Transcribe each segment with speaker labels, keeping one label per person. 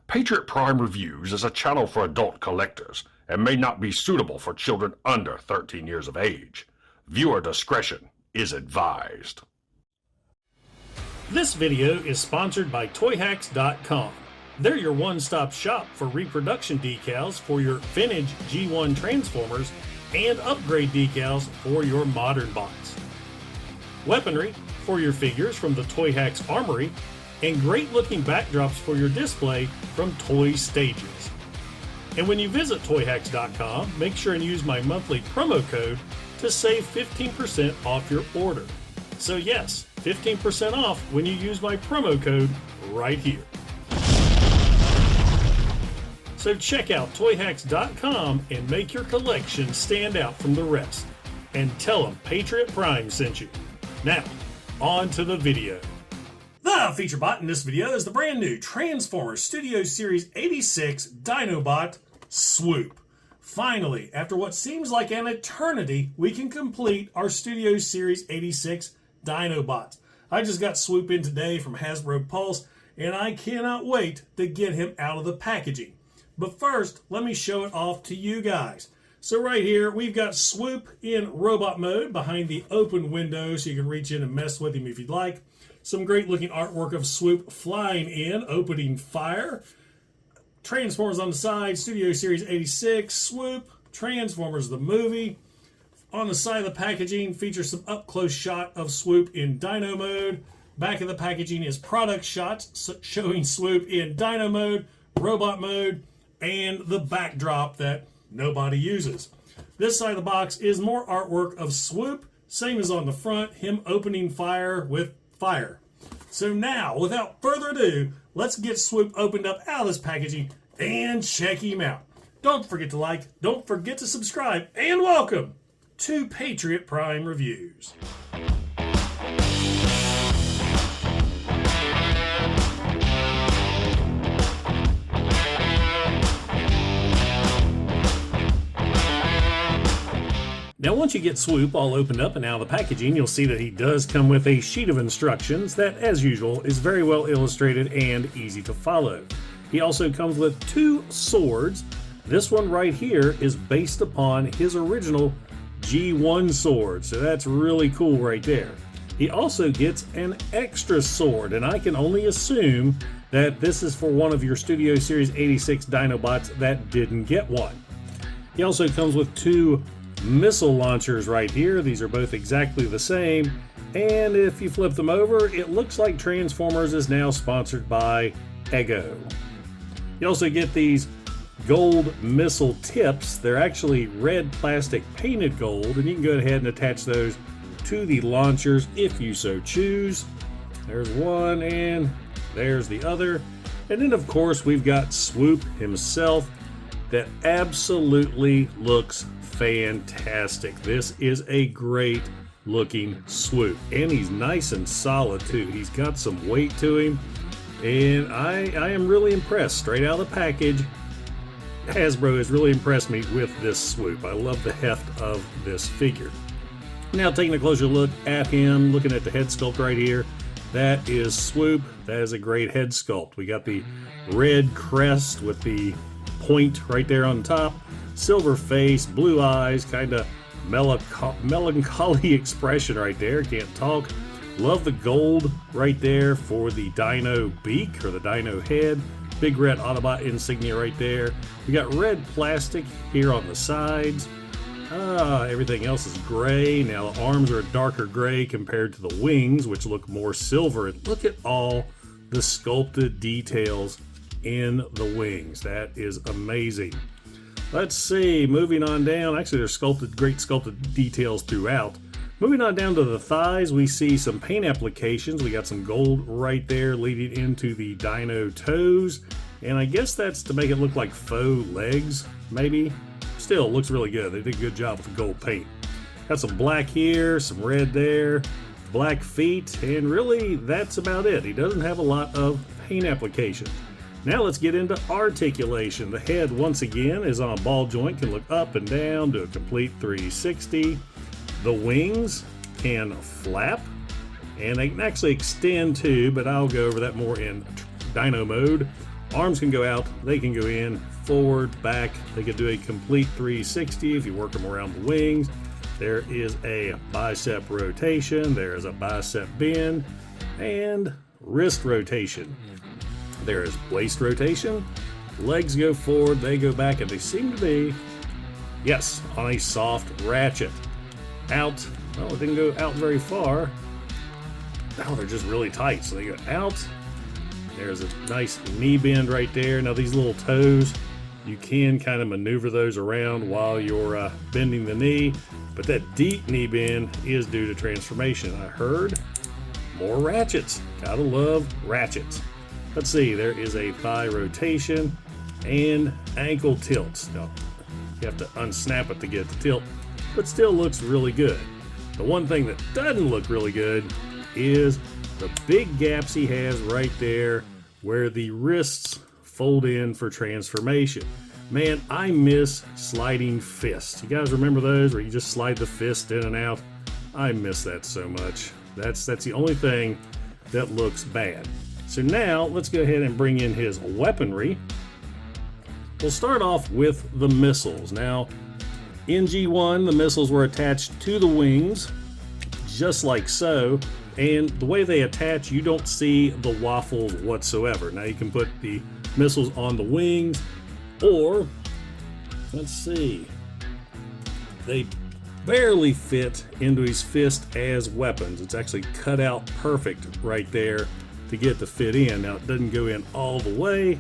Speaker 1: Patriot Prime Reviews is a channel for adult collectors and may not be suitable for children under 13 years of age. Viewer discretion is advised.
Speaker 2: This video is sponsored by Toyhax.com. They're your one-stop shop for reproduction decals for your vintage G1 Transformers and upgrade decals for your modern bots. Weaponry for your figures from the Toyhax Armory, and great-looking backdrops for your display from Toy Stages. And when you visit Toyhax.com, make sure and use my monthly promo code to save 15% off your order. So yes, 15% off when you use my promo code right here. So check out Toyhax.com and make your collection stand out from the rest. And tell them Patriot Prime sent you. Now, on to the video. The feature bot in this video is the brand new Transformers Studio Series 86 Dinobot Swoop. Finally, after what seems like an eternity, we can complete our Studio Series 86 Dinobots. I just got Swoop in today from Hasbro Pulse, and I cannot wait to get him out of the packaging. But first, let me show it off to you guys. So right here, we've got Swoop in robot mode behind the open window, so you can reach in and mess with him if you'd like. Some great looking artwork of Swoop flying in, opening fire. Transformers on the side, Studio Series 86, Swoop, Transformers the movie. On the side of the packaging features some up-close shot of Swoop in Dino Mode. Back of the packaging is product shots showing Swoop in Dino Mode, Robot Mode, and the backdrop that nobody uses. This side of the box is more artwork of Swoop, same as on the front, him opening fire with fire. So now, without further ado, let's get Swoop opened up out of this packaging and check him out. Don't forget to like, don't forget to subscribe, and welcome to Patriot Prime Reviews. Now once you get Swoop all opened up and out of the packaging, you'll see that he does come with a sheet of instructions that, as usual, is very well illustrated and easy to follow. He also comes with two swords. This one right here is based upon his original G1 sword, so that's really cool right there. He also gets an extra sword, and I can only assume that this is for one of your Studio Series 86 Dinobots that didn't get one. He also comes with two missile launchers right here. These are both exactly the same, and if you flip them over, it looks like Transformers is now sponsored by Eggo. You also get these gold missile tips. They're actually red plastic painted gold, and you can go ahead and attach those to the launchers if you so choose. There's one, and there's the other. And then of course we've got Swoop himself that absolutely looks fantastic. This is a great looking Swoop, and he's nice and solid too. He's got some weight to him, and I am really impressed. Straight out of the package, Hasbro has really impressed me with this Swoop. I love the heft of this figure. Now taking a closer look at him, looking at the head sculpt right here, that is Swoop. That is a great head sculpt. We got the red crest with the point right there on top, silver face, blue eyes, kind of melancholy expression right there. Can't talk. Love the gold right there for the dino beak or the dino head. Big red Autobot insignia right there. We got red plastic here on the sides. Everything else is gray. Now the arms are a darker gray compared to the wings, which look more silver. And look at all the sculpted details in the wings. That is amazing. Let's see, moving on down. Actually, there's great sculpted details throughout. Moving on down to the thighs, we see some paint applications. We got some gold right there leading into the dino toes. And I guess that's to make it look like faux legs, maybe. Still, looks really good. They did a good job with the gold paint. Got some black here, some red there, black feet, and really that's about it. He doesn't have a lot of paint application. Now let's get into articulation. The head, once again, is on a ball joint, can look up and down, do a complete 360. The wings can flap, and they can actually extend too, but I'll go over that more in Dino Mode. Arms can go out, they can go in, forward, back. They can do a complete 360 if you work them around the wings. There is a bicep rotation, there is a bicep bend, and wrist rotation. There is waist rotation. Legs go forward, they go back, and they seem to be, yes, on a soft ratchet. Out, well, it didn't go out very far. Oh, they're just really tight, so they go out. There's a nice knee bend right there. Now these little toes, you can kind of maneuver those around while you're bending the knee, but that deep knee bend is due to transformation. I heard more ratchets. Gotta love ratchets. Let's see, there is a thigh rotation and ankle tilts. Now, you have to unsnap it to get the tilt, but still looks really good. The one thing that doesn't look really good is the big gaps he has right there where the wrists fold in for transformation. Man, I miss sliding fists. You guys remember those where you just slide the fist in and out? I miss that so much. That's the only thing that looks bad. So now let's go ahead and bring in his weaponry. We'll start off with the missiles. Now, in G1, the missiles were attached to the wings, just like so. And the way they attach, you don't see the waffles whatsoever. Now you can put the missiles on the wings, or, let's see, they barely fit into his fist as weapons. It's actually cut out perfect right there to get the fit in. Now it doesn't go in all the way,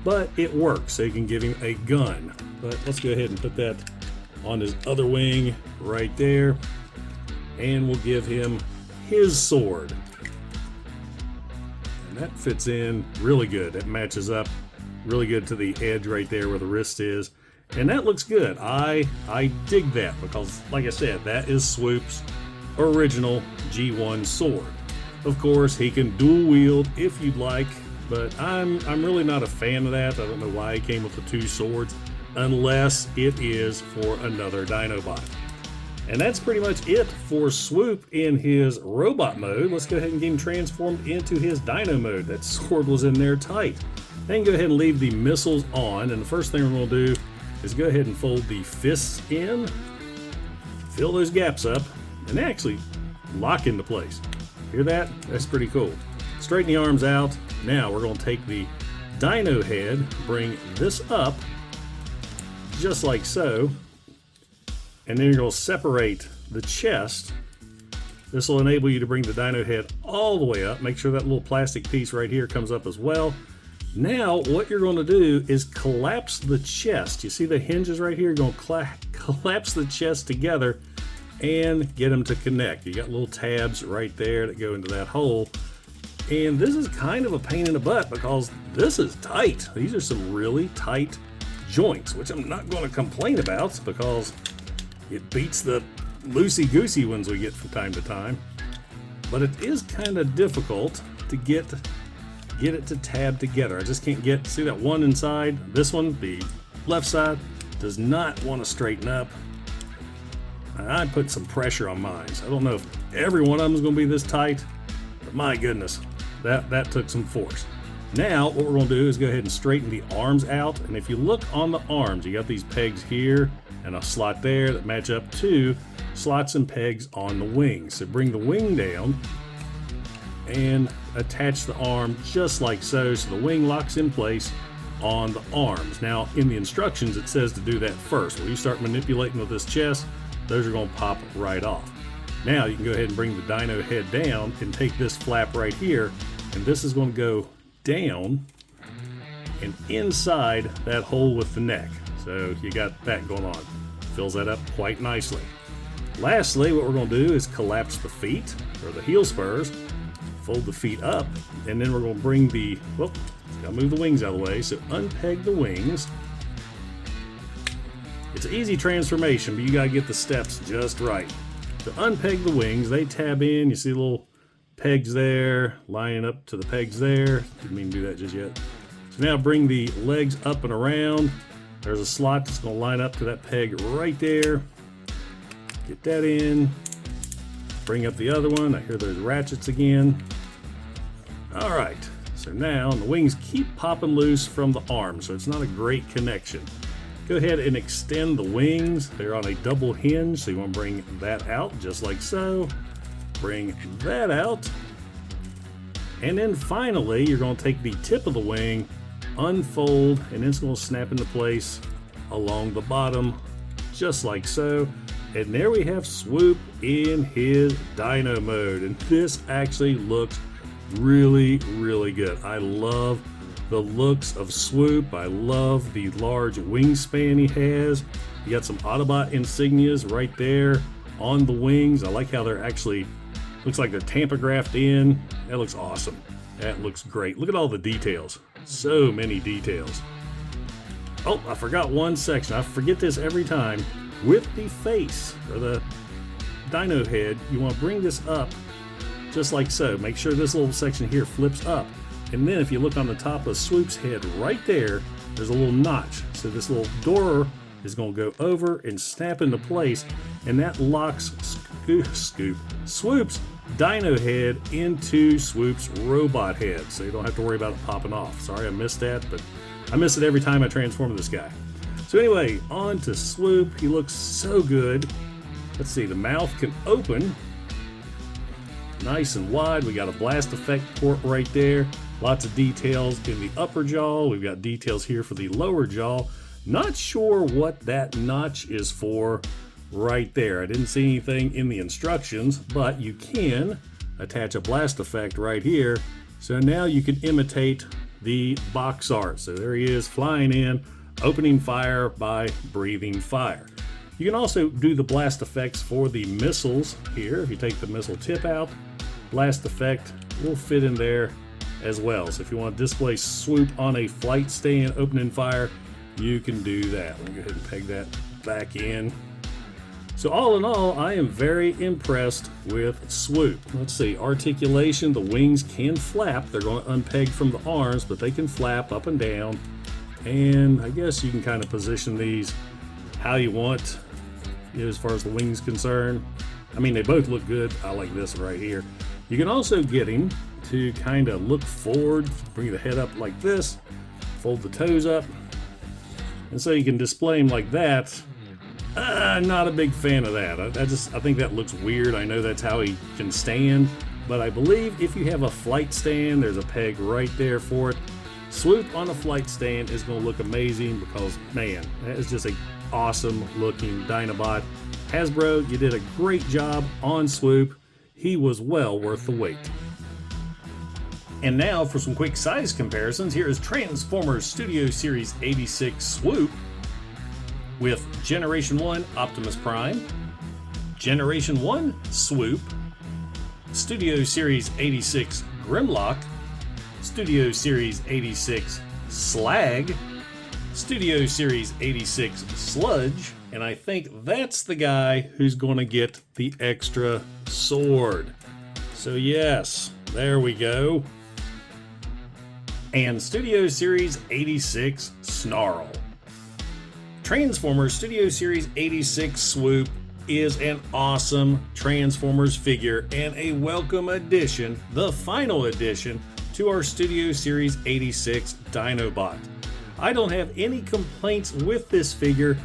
Speaker 2: but it works, so you can give him a gun. But let's go ahead and put that on his other wing right there, and we'll give him his sword. And that fits in really good. It matches up really good to the edge right there where the wrist is. And that looks good. I dig that because, like I said, that is Swoop's original G1 sword. Of course, he can dual wield if you'd like, but I'm really not a fan of that. I don't know why he came with the two swords, unless it is for another Dinobot. And that's pretty much it for Swoop in his robot mode. Let's go ahead and get him transformed into his Dino mode. That sword was in there tight. Then go ahead and leave the missiles on. And the first thing we're going to do is go ahead and fold the fists in, fill those gaps up, and they actually lock into place. Hear that? That's pretty cool. Straighten the arms out. Now we're going to take the Dino head, bring this up, just like so. And then you're going to separate the chest. This will enable you to bring the Dino head all the way up. Make sure that little plastic piece right here comes up as well. Now what you're going to do is collapse the chest. You see the hinges right here? You're going to collapse the chest together and get them to connect. You got little tabs right there that go into that hole. And this is kind of a pain in the butt because this is tight. These are some really tight joints, which I'm not going to complain about because it beats the loosey-goosey ones we get from time to time. But it is kind of difficult to get it to tab together. I just can't get, see that one inside? This one, the left side, does not want to straighten up. And I put some pressure on mine. So I don't know if every one of them is going to be this tight, but my goodness, that took some force. Now what we're going to do is go ahead and straighten the arms out. And if you look on the arms, you got these pegs here and a slot there that match up to slots and pegs on the wings. So bring the wing down and attach the arm just like so, so the wing locks in place on the arms. Now in the instructions it says to do that first. When you start manipulating with this chest, those are going to pop right off. Now you can go ahead and bring the Dino head down and take this flap right here, and this is going to go down and inside that hole with the neck. So you got that going on. Fills that up quite nicely. Lastly, what we're going to do is collapse the feet, or the heel spurs, fold the feet up, and then we're going to bring the, gotta move the wings out of the way, so unpeg the wings. It's an easy transformation, but you gotta get the steps just right. To unpeg the wings, they tab in, you see the little pegs there, lining up to the pegs there. Didn't mean to do that just yet. So now bring the legs up and around. There's a slot that's going to line up to that peg right there. Get that in. Bring up the other one. I hear those ratchets again. All right, So now the wings keep popping loose from the arms, so it's not a great connection. Go ahead and extend the wings. They're on a double hinge, so you want to bring that out just like so. Bring that out. And then finally, you're going to take the tip of the wing, unfold, and it's going to snap into place along the bottom, just like so. And there we have Swoop in his Dino mode. And this actually looks really, really good. I love the looks of Swoop. I love the large wingspan he has. You got some Autobot insignias right there on the wings. I like how they're actually, looks like they're tampographed in. That looks awesome. That looks great. Look at all the details. So many details. Oh, I forgot one section. I forget this every time. With the face, or the dino head, you want to bring this up just like so. Make sure this little section here flips up. And then if you look on the top of Swoop's head right there, there's a little notch. So this little door is going to go over and snap into place, and that locks Swoop's dino head into Swoop's robot head. So you don't have to worry about it popping off. Sorry I missed that, but I miss it every time I transform this guy. So anyway, on to Swoop. He looks so good. Let's see, the mouth can open nice and wide. We got a blast effect port right there. Lots of details in the upper jaw. We've got details here for the lower jaw. Not sure what that notch is for right there. I didn't see anything in the instructions, but you can attach a blast effect right here. So now you can imitate the box art. So there he is flying in, opening fire by breathing fire. You can also do the blast effects for the missiles here. If you take the missile tip out, blast effect will fit in there as well. So if you want to display Swoop on a flight stand opening fire, you can do that. Let me go ahead and peg that back in. So all in all, I am very impressed with Swoop. Let's see, articulation, the wings can flap. They're going to unpeg from the arms, but they can flap up and down. And I guess you can kind of position these how you want, as far as the wings concerned. I mean, they both look good. I like this right here. You can also get him to kind of look forward, bring the head up like this, fold the toes up, and so you can display him like that. Not a big fan of that. I think that looks weird. I know that's how he can stand, but I believe if you have a flight stand, there's a peg right there for it. Swoop on a flight stand is going to look amazing because, man, that is just an awesome looking Dinobot. Hasbro, you did a great job on Swoop. He was well worth the wait. And now for some quick size comparisons, here is Transformers Studio Series 86 Swoop with Generation 1 Optimus Prime, Generation 1 Swoop, Studio Series 86 Grimlock, Studio Series 86 Slag, Studio Series 86 Sludge, and I think that's the guy who's going to get the extra sword. So yes, there we go. And Studio Series 86 Snarl. Transformers Studio Series 86 Swoop is an awesome Transformers figure and a welcome addition, the final addition, to our Studio Series 86 Dinobot. I don't have any complaints with this figure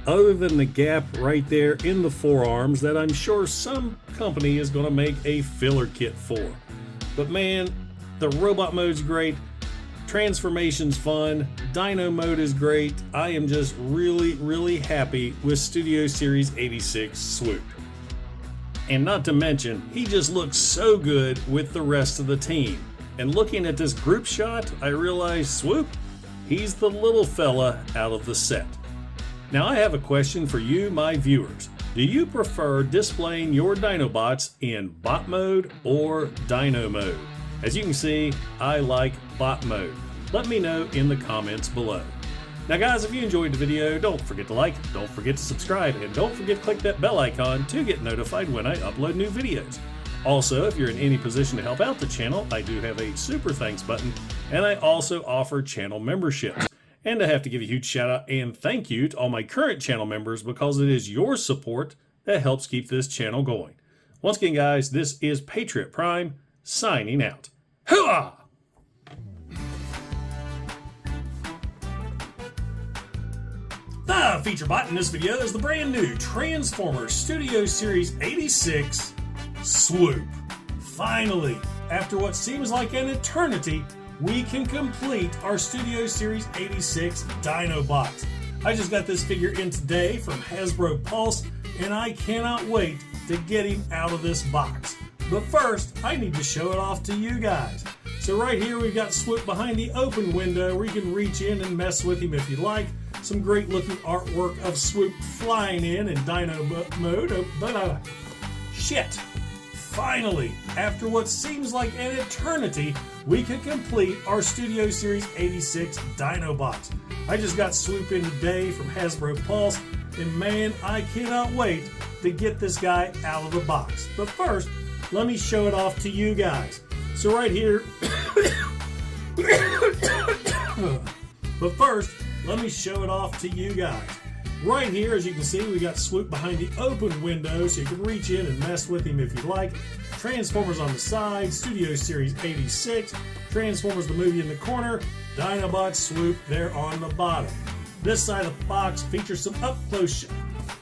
Speaker 2: other than the gap right there in the forearms that I'm sure some company is going to make a filler kit for. But man, the robot mode's great, transformation's fun, Dino mode is great. I am just really, really happy with Studio Series 86 Swoop. And not to mention, he just looks so good with the rest of the team. And looking at this group shot, I realize Swoop, he's the little fella out of the set. Now I have a question for you, my viewers. Do you prefer displaying your Dinobots in bot mode or Dino mode? As you can see, I like bot mode. Let me know in the comments below. Now guys, if you enjoyed the video, don't forget to like, don't forget to subscribe, and don't forget to click that bell icon to get notified when I upload new videos. Also, if you're in any position to help out the channel, I do have a super thanks button, and I also offer channel memberships. And I have to give a huge shout out and thank you to all my current channel members because it is your support that helps keep this channel going. Once again guys, this is Patriot Prime signing out. Hooah! Feature bot in this video is the brand new Transformers Studio Series 86 Swoop. Finally, after what seems like an eternity, we can complete our Studio Series 86 Dinobots. I just got this figure in today from Hasbro Pulse, and I cannot wait to get him out of this box. But first, I need to show it off to you guys. So right here we've got Swoop behind the open window where you can reach in and mess with him if you like. Some great looking artwork of Swoop flying in Dino Mode. Shit! Finally, after what seems like an eternity, we can complete our Studio Series 86 Dinobots. I just got Swoop in today from Hasbro Pulse, and man, I cannot wait to get this guy out of the box. But first, let me show it off to you guys. So right here, but first, let me show it off to you guys. Right here, as you can see, we got Swoop behind the open window, so you can reach in and mess with him if you like. Transformers on the side, Studio Series 86, Transformers the movie in the corner, Dinobot Swoop there on the bottom. This side of the box features some up-close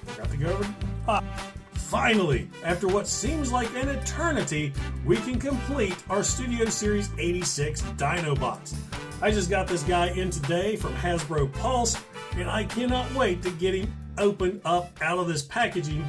Speaker 2: Forgot to go over the box. Finally, after what seems like an eternity, we can complete our Studio Series 86 Dinobots. I just got this guy in today from Hasbro Pulse, and I cannot wait to get him opened up out of this packaging